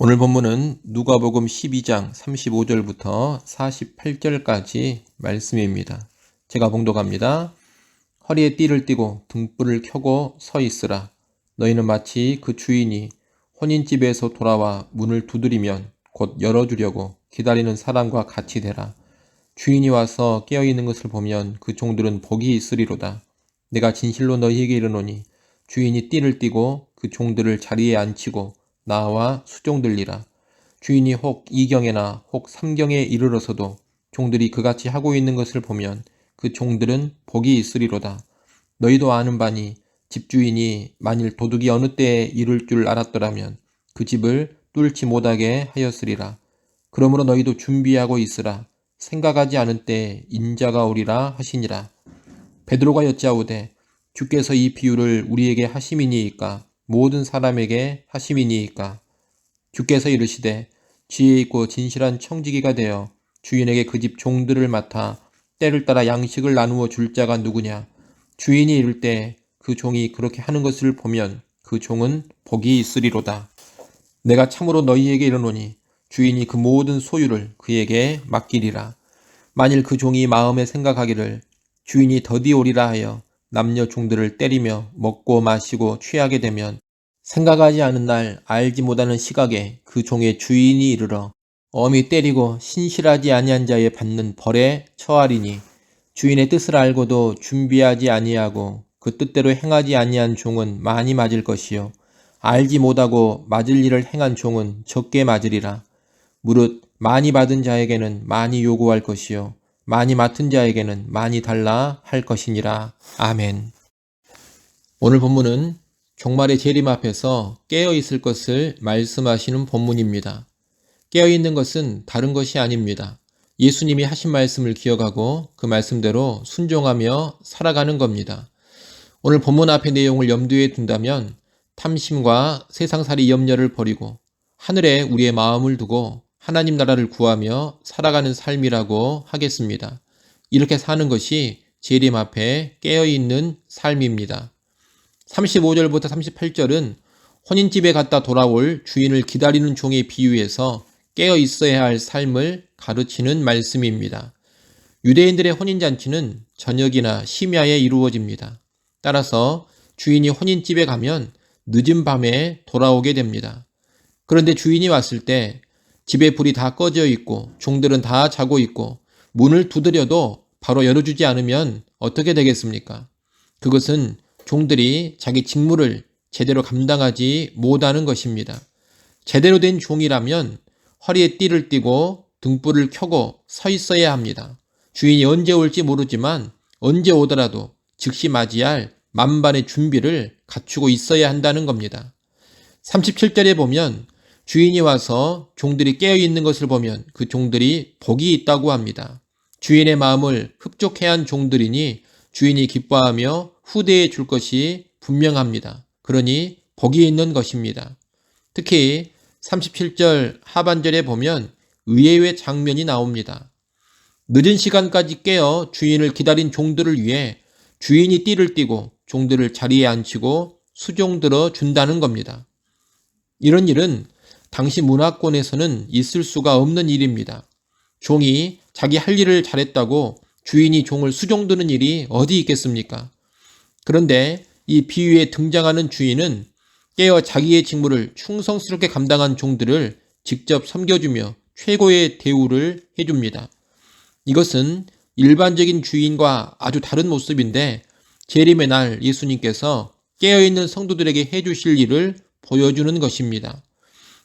오늘 본문은 누가복음 12장 35절부터 48절까지 말씀입니다. 제가 봉독합니다. 허리에 띠를 띠고 등불을 켜고 서 있으라. 너희는 마치 그 주인이 혼인집에서 돌아와 문을 두드리면 곧 열어주려고 기다리는 사람과 같이 되라. 주인이 와서 깨어있는 것을 보면 그 종들은 복이 있으리로다. 내가 진실로 너희에게 이르노니 주인이 띠를 띠고 그 종들을 자리에 앉히고 나와 수종들리라. 주인이 혹 2경에나 혹 3경에 이르러서도 종들이 그같이 하고 있는 것을 보면 그 종들은 복이 있으리로다. 너희도 아는 바니 집주인이 만일 도둑이 어느 때에 이를 줄 알았더라면 그 집을 뚫지 못하게 하였으리라. 그러므로 너희도 준비하고 있으라. 생각하지 않은 때에 인자가 오리라 하시니라. 베드로가 여짜오되 주께서 이 비유를 우리에게 하심이니이까 모든 사람에게 하심이니이까. 주께서 이르시되 지혜 있고 진실한 청지기가 되어 주인에게 그 집 종들을 맡아 때를 따라 양식을 나누어 줄 자가 누구냐. 주인이 이를 때 그 종이 그렇게 하는 것을 보면 그 종은 복이 있으리로다. 내가 참으로 너희에게 이르노니 주인이 그 모든 소유를 그에게 맡기리라. 만일 그 종이 마음에 생각하기를 주인이 더디 오리라 하여 남녀 종들을 때리며 먹고 마시고 취하게 되면 생각하지 않은 날 알지 못하는 시각에 그 종의 주인이 이르러 엄히 때리고 신실하지 아니한 자에 받는 벌에 처하리니 주인의 뜻을 알고도 준비하지 아니하고 그 뜻대로 행하지 아니한 종은 많이 맞을 것이요 알지 못하고 맞을 일을 행한 종은 적게 맞으리라. 무릇 많이 받은 자에게는 많이 요구할 것이요 많이 맡은 자에게는 많이 달라 할 것이니라. 아멘. 오늘 본문은 종말의 재림 앞에서 깨어있을 것을 말씀하시는 본문입니다. 깨어있는 것은 다른 것이 아닙니다. 예수님이 하신 말씀을 기억하고 그 말씀대로 순종하며 살아가는 겁니다. 오늘 본문 앞의 내용을 염두에 둔다면 탐심과 세상살이 염려를 버리고 하늘에 우리의 마음을 두고 하나님 나라를 구하며 살아가는 삶이라고 하겠습니다. 이렇게 사는 것이 재림 앞에 깨어있는 삶입니다. 35절부터 38절은 혼인집에 갔다 돌아올 주인을 기다리는 종의 비유에서 깨어있어야 할 삶을 가르치는 말씀입니다. 유대인들의 혼인잔치는 저녁이나 심야에 이루어집니다. 따라서 주인이 혼인집에 가면 늦은 밤에 돌아오게 됩니다. 그런데 주인이 왔을 때 집에 불이 다 꺼져 있고 종들은 다 자고 있고 문을 두드려도 바로 열어주지 않으면 어떻게 되겠습니까? 그것은 종들이 자기 직무를 제대로 감당하지 못하는 것입니다. 제대로 된 종이라면 허리에 띠를 띠고 등불을 켜고 서 있어야 합니다. 주인이 언제 올지 모르지만 언제 오더라도 즉시 맞이할 만반의 준비를 갖추고 있어야 한다는 겁니다. 37절에 보면 주인이 와서 종들이 깨어있는 것을 보면 그 종들이 복이 있다고 합니다. 주인의 마음을 흡족해 한 종들이니 주인이 기뻐하며 후대에 줄 것이 분명합니다. 그러니 복이 있는 것입니다. 특히 37절 하반절에 보면 의외의 장면이 나옵니다. 늦은 시간까지 깨어 주인을 기다린 종들을 위해 주인이 띠를 띠고 종들을 자리에 앉히고 수종들어 준다는 겁니다. 이런 일은 당시 문화권에서는 있을 수가 없는 일입니다. 종이 자기 할 일을 잘했다고 주인이 종을 수종드는 일이 어디 있겠습니까? 그런데 이 비유에 등장하는 주인은 깨어 자기의 직무를 충성스럽게 감당한 종들을 직접 섬겨주며 최고의 대우를 해줍니다. 이것은 일반적인 주인과 아주 다른 모습인데 재림의 날 예수님께서 깨어있는 성도들에게 해주실 일을 보여주는 것입니다.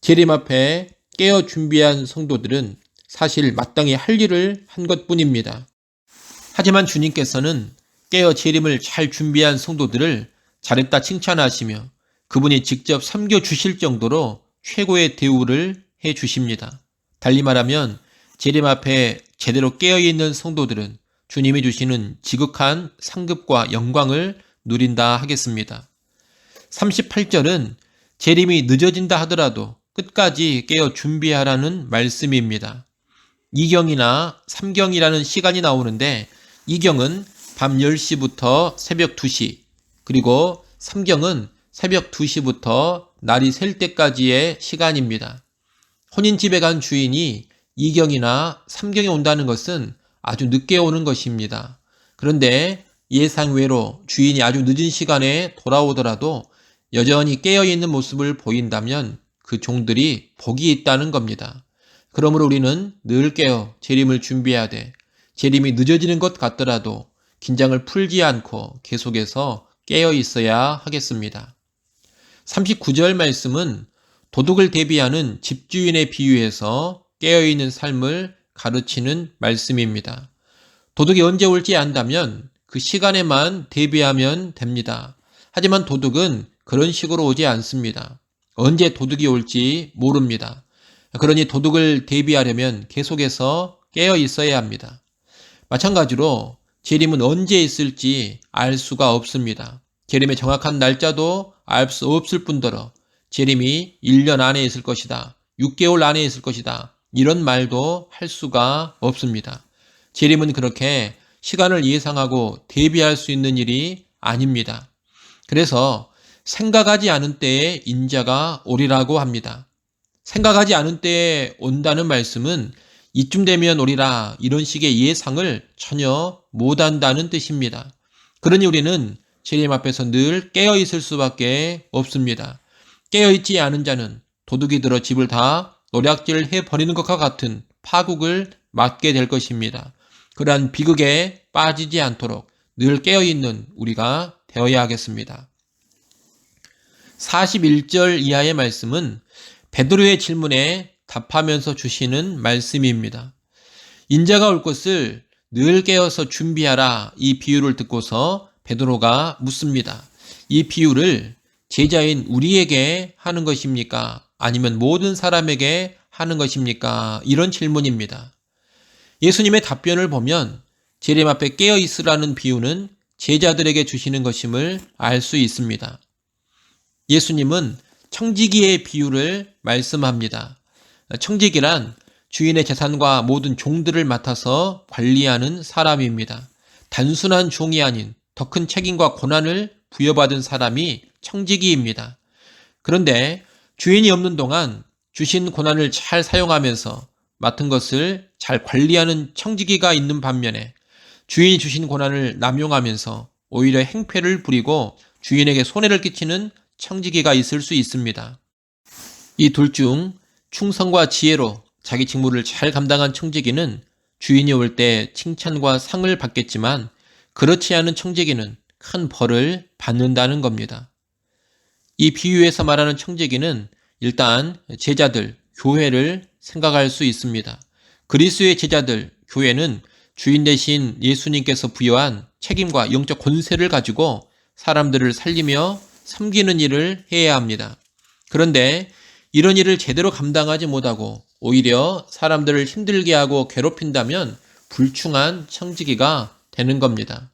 재림 앞에 깨어 준비한 성도들은 사실 마땅히 할 일을 한 것뿐입니다. 하지만 주님께서는 깨어 재림을 잘 준비한 성도들을 잘했다 칭찬하시며 그분이 직접 섬겨주실 정도로 최고의 대우를 해주십니다. 달리 말하면 재림 앞에 제대로 깨어있는 성도들은 주님이 주시는 지극한 상급과 영광을 누린다 하겠습니다. 38절은 재림이 늦어진다 하더라도 끝까지 깨어 준비하라는 말씀입니다. 2경이나 3경이라는 시간이 나오는데 2경은 밤 10시부터 새벽 2시, 그리고 3경은 새벽 2시부터 날이 셀 때까지의 시간입니다. 혼인집에 간 주인이 2경이나 3경에 온다는 것은 아주 늦게 오는 것입니다. 그런데 예상외로 주인이 아주 늦은 시간에 돌아오더라도 여전히 깨어있는 모습을 보인다면 그 종들이 복이 있다는 겁니다. 그러므로 우리는 늘 깨어 재림을 준비해야 돼. 재림이 늦어지는 것 같더라도 긴장을 풀지 않고 계속해서 깨어 있어야 하겠습니다. 39절 말씀은 도둑을 대비하는 집주인에 비유해서 깨어있는 삶을 가르치는 말씀입니다. 도둑이 언제 올지 안다면 그 시간에만 대비하면 됩니다. 하지만 도둑은 그런 식으로 오지 않습니다. 언제 도둑이 올지 모릅니다. 그러니 도둑을 대비하려면 계속해서 깨어 있어야 합니다. 마찬가지로 재림은 언제 있을지 알 수가 없습니다. 재림의 정확한 날짜도 알 수 없을 뿐더러 재림이 1년 안에 있을 것이다, 6개월 안에 있을 것이다, 이런 말도 할 수가 없습니다. 재림은 그렇게 시간을 예상하고 대비할 수 있는 일이 아닙니다. 그래서 생각하지 않은 때에 인자가 오리라고 합니다. 생각하지 않은 때에 온다는 말씀은 이쯤 되면 오리라, 이런 식의 예상을 전혀 못한다는 뜻입니다. 그러니 우리는 재림 앞에서 늘 깨어있을 수밖에 없습니다. 깨어있지 않은 자는 도둑이 들어 집을 다 노략질을 해버리는 것과 같은 파국을 맞게 될 것입니다. 그러한 비극에 빠지지 않도록 늘 깨어있는 우리가 되어야 하겠습니다. 41절 이하의 말씀은 베드로의 질문에 답하면서 주시는 말씀입니다. 인자가 올 것을 늘 깨어서 준비하라, 이 비유를 듣고서 베드로가 묻습니다. 이 비유를 제자인 우리에게 하는 것입니까? 아니면 모든 사람에게 하는 것입니까? 이런 질문입니다. 예수님의 답변을 보면 재림 앞에 깨어 있으라는 비유는 제자들에게 주시는 것임을 알 수 있습니다. 예수님은 청지기의 비유를 말씀합니다. 청지기란 주인의 재산과 모든 종들을 맡아서 관리하는 사람입니다. 단순한 종이 아닌 더 큰 책임과 권한을 부여받은 사람이 청지기입니다. 그런데 주인이 없는 동안 주신 권한을 잘 사용하면서 맡은 것을 잘 관리하는 청지기가 있는 반면에 주인이 주신 권한을 남용하면서 오히려 행패를 부리고 주인에게 손해를 끼치는 청지기가 있을 수 있습니다. 이 둘 중 충성과 지혜로 자기 직무를 잘 감당한 청지기는 주인이 올 때 칭찬과 상을 받겠지만 그렇지 않은 청지기는 큰 벌을 받는다는 겁니다. 이 비유에서 말하는 청지기는 일단 제자들, 교회를 생각할 수 있습니다. 그리스도의 제자들, 교회는 주인 대신 예수님께서 부여한 책임과 영적 권세를 가지고 사람들을 살리며 섬기는 일을 해야 합니다. 그런데 이런 일을 제대로 감당하지 못하고 오히려 사람들을 힘들게 하고 괴롭힌다면 불충한 청지기가 되는 겁니다.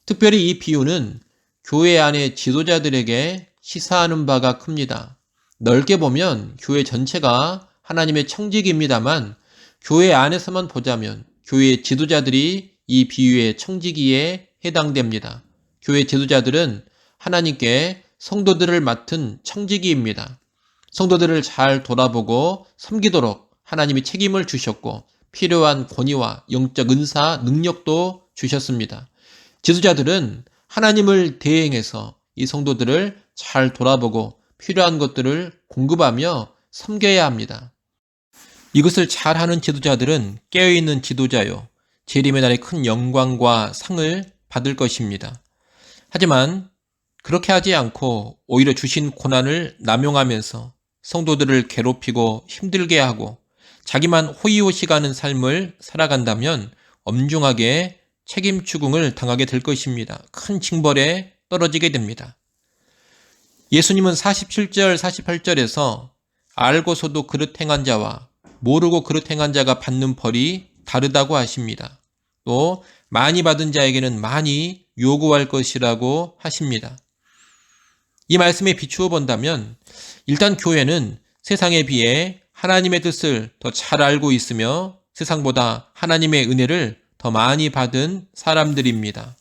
특별히 이 비유는 교회 안의 지도자들에게 시사하는 바가 큽니다. 넓게 보면 교회 전체가 하나님의 청지기입니다만 교회 안에서만 보자면 교회 지도자들이 이 비유의 청지기에 해당됩니다. 교회 지도자들은 하나님께 성도들을 맡은 청지기입니다. 성도들을 잘 돌아보고 섬기도록 하나님이 책임을 주셨고 필요한 권위와 영적 은사, 능력도 주셨습니다. 지도자들은 하나님을 대행해서 이 성도들을 잘 돌아보고 필요한 것들을 공급하며 섬겨야 합니다. 이것을 잘하는 지도자들은 깨어있는 지도자요, 재림의 날에 큰 영광과 상을 받을 것입니다. 하지만 그렇게 하지 않고 오히려 주신 고난을 남용하면서 성도들을 괴롭히고 힘들게 하고 자기만 호의호식 하는 삶을 살아간다면 엄중하게 책임 추궁을 당하게 될 것입니다. 큰 징벌에 떨어지게 됩니다. 예수님은 47절, 48절에서 알고서도 그릇 행한 자와 모르고 그릇 행한 자가 받는 벌이 다르다고 하십니다. 또 많이 받은 자에게는 많이 요구할 것이라고 하십니다. 이 말씀에 비추어 본다면 일단 교회는 세상에 비해 하나님의 뜻을 더 잘 알고 있으며 세상보다 하나님의 은혜를 더 많이 받은 사람들입니다.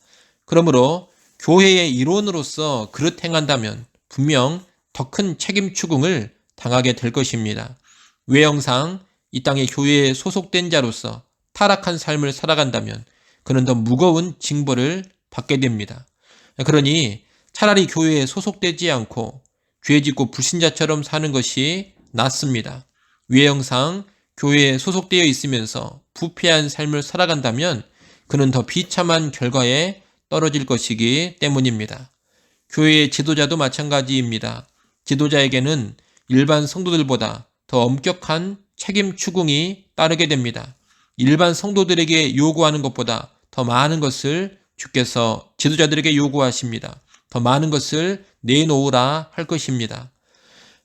그러므로 교회의 일원으로서 그릇 행한다면 분명 더 큰 책임 추궁을 당하게 될 것입니다. 외형상 이 땅의 교회에 소속된 자로서 타락한 삶을 살아간다면 그는 더 무거운 징벌을 받게 됩니다. 그러니 차라리 교회에 소속되지 않고 죄 짓고 불신자처럼 사는 것이 낫습니다. 외형상 교회에 소속되어 있으면서 부패한 삶을 살아간다면 그는 더 비참한 결과에 떨어질 것이기 때문입니다. 교회의 지도자도 마찬가지입니다. 지도자에게는 일반 성도들보다 더 엄격한 책임 추궁이 따르게 됩니다. 일반 성도들에게 요구하는 것보다 더 많은 것을 주께서 지도자들에게 요구하십니다. 더 많은 것을 내놓으라 할 것입니다.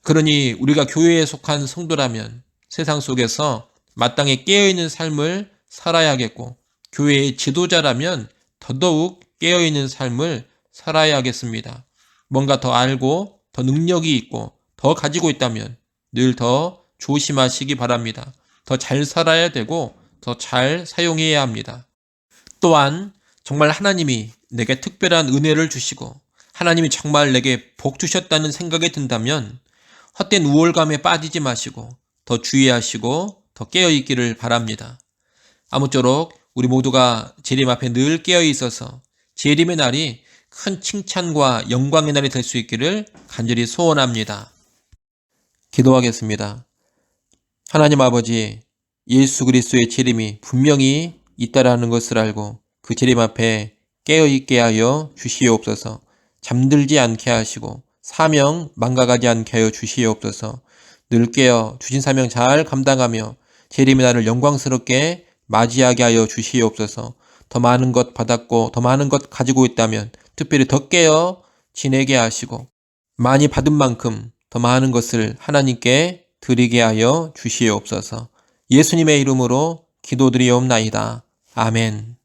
그러니 우리가 교회에 속한 성도라면 세상 속에서 마땅히 깨어있는 삶을 살아야겠고, 교회의 지도자라면 더더욱 깨어있는 삶을 살아야겠습니다. 뭔가 더 알고 더 능력이 있고 더 가지고 있다면 늘 더 조심하시기 바랍니다. 더 잘 살아야 되고 더 잘 사용해야 합니다. 또한 정말 하나님이 내게 특별한 은혜를 주시고 하나님이 정말 내게 복 주셨다는 생각이 든다면 헛된 우월감에 빠지지 마시고 더 주의하시고 더 깨어있기를 바랍니다. 아무쪼록 우리 모두가 재림 앞에 늘 깨어있어서 재림의 날이 큰 칭찬과 영광의 날이 될 수 있기를 간절히 소원합니다. 기도하겠습니다. 하나님 아버지, 예수 그리스도의 재림이 분명히 있다라는 것을 알고 그 재림 앞에 깨어있게 하여 주시옵소서. 잠들지 않게 하시고 사명 망각하지 않게 하여 주시옵소서. 늘 깨어 주신 사명 잘 감당하며 재림의 날을 영광스럽게 맞이하게 하여 주시옵소서. 더 많은 것 받았고 더 많은 것 가지고 있다면 특별히 더 깨어 지내게 하시고 많이 받은 만큼 더 많은 것을 하나님께 드리게 하여 주시옵소서. 예수님의 이름으로 기도드리옵나이다. 아멘.